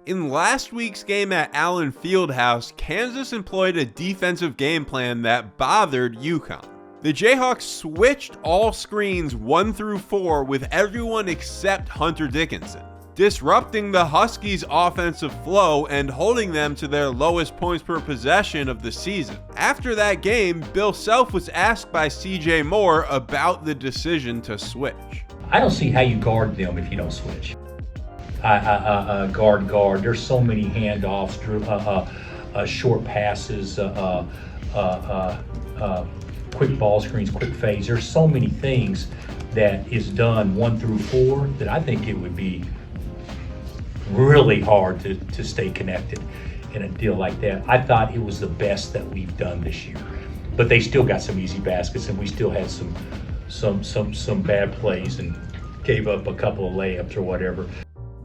In last week's game at Allen Fieldhouse, Kansas employed a defensive game plan that bothered UConn. The Jayhawks switched all screens 1 through 4 with everyone except Hunter Dickinson, disrupting the Huskies' offensive flow and holding them to their lowest points per possession of the season. After that game, Bill Self was asked by CJ Moore about the decision to switch. I don't see how you guard them if you don't switch. Guard. There's so many handoffs, short passes, quick ball screens, quick fades. There's so many things that is done 1 through 4 that I think it would be really hard to stay connected in a deal like that. I thought it was the best that we've done this year, but they still got some easy baskets, and we still had some bad plays and gave up a couple of layups or whatever.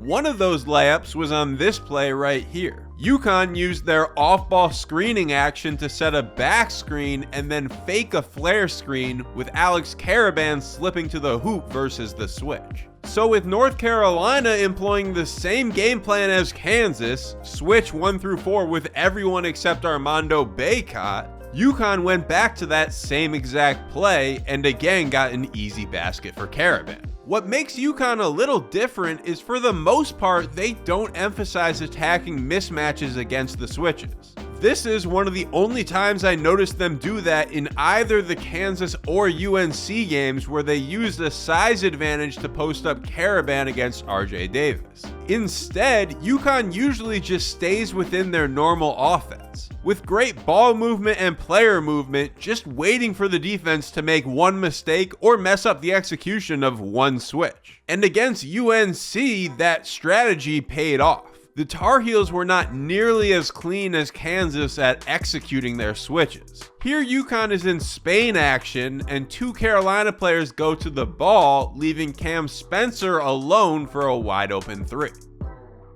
One of those layups was on this play right here. UConn used their off-ball screening action to set a back screen and then fake a flare screen, with Alex Karaban slipping to the hoop versus the switch. So with North Carolina employing the same game plan as Kansas, switch 1 through 4 with everyone except Armando Bacot, UConn went back to that same exact play and again got an easy basket for Karaban. What makes UConn a little different is, for the most part, they don't emphasize attacking mismatches against the switches. This is one of the only times I noticed them do that in either the Kansas or UNC games, where they used a size advantage to post up Karaban against RJ Davis. Instead, UConn usually just stays within their normal offense, with great ball movement and player movement, just waiting for the defense to make one mistake or mess up the execution of one switch. And against UNC, that strategy paid off. The Tar Heels were not nearly as clean as Kansas at executing their switches. Here UConn is in Spain action, and 2 Carolina players go to the ball, leaving Cam Spencer alone for a wide open 3.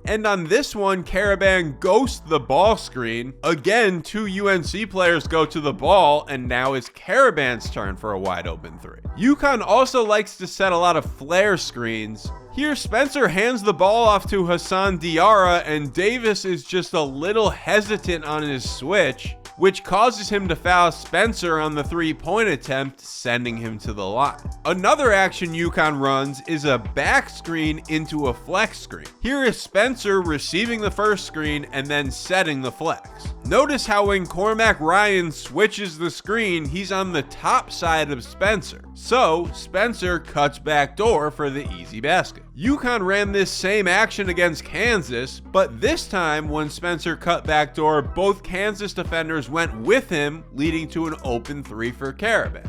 And on this one, Karaban ghosts the ball screen. Again, 2 UNC players go to the ball, and now it's Karaban's turn for a wide open 3. UConn also likes to set a lot of flare screens. Here, Spencer hands the ball off to Hassan Diarra, and Davis is just a little hesitant on his switch, which causes him to foul Spencer on the 3-point attempt, sending him to the line. Another action UConn runs is a back screen into a flex screen. Here is Spencer receiving the first screen and then setting the flex. Notice how when Cormac Ryan switches the screen, he's on the top side of Spencer. So Spencer cuts backdoor for the easy basket. UConn ran this same action against Kansas, but this time when Spencer cut backdoor, both Kansas defenders went with him, leading to an open 3 for Karaban.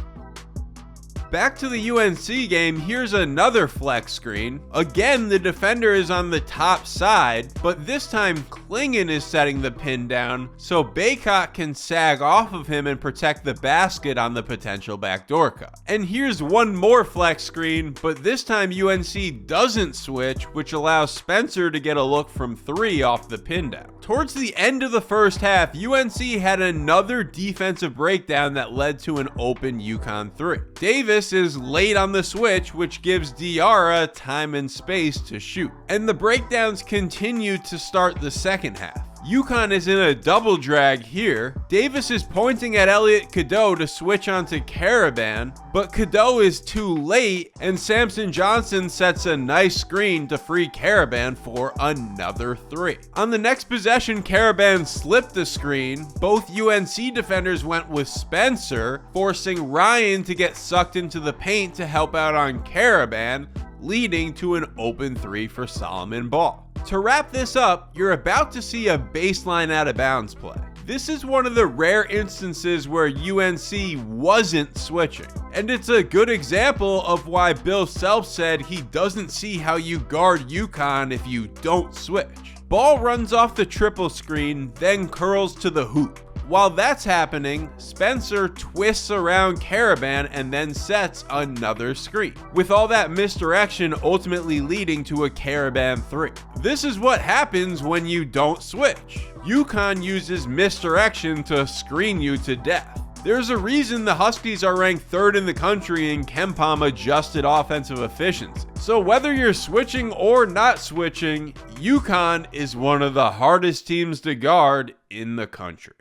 Back to the UNC game, here's another flex screen. Again, the defender is on the top side, but this time Klingon is setting the pin down, so Bacot can sag off of him and protect the basket on the potential backdoor cut. And here's one more flex screen, but this time UNC doesn't switch, which allows Spencer to get a look from 3 off the pin down. Towards the end of the first half, UNC had another defensive breakdown that led to an open UConn 3. Davis is late on the switch, which gives Diarra time and space to shoot. And the breakdowns continue to start the second half. UConn is in a double drag here. Davis is pointing at Elliot Cadeau to switch onto Karaban, but Cadeau is too late, and Samson Johnson sets a nice screen to free Karaban for another 3. On the next possession, Karaban slipped the screen. Both UNC defenders went with Spencer, forcing Ryan to get sucked into the paint to help out on Karaban, leading to an open 3 for Solomon Ball. To wrap this up, you're about to see a baseline out of bounds play. This is one of the rare instances where UNC wasn't switching, and it's a good example of why Bill Self said he doesn't see how you guard UConn if you don't switch. Ball runs off the triple screen, then curls to the hoop. While that's happening, Spencer twists around Karaban and then sets another screen, with all that misdirection ultimately leading to a Karaban 3. This is what happens when you don't switch. UConn uses misdirection to screen you to death. There's a reason the Huskies are ranked 3rd in the country in KenPom adjusted offensive efficiency. So whether you're switching or not switching, UConn is one of the hardest teams to guard in the country.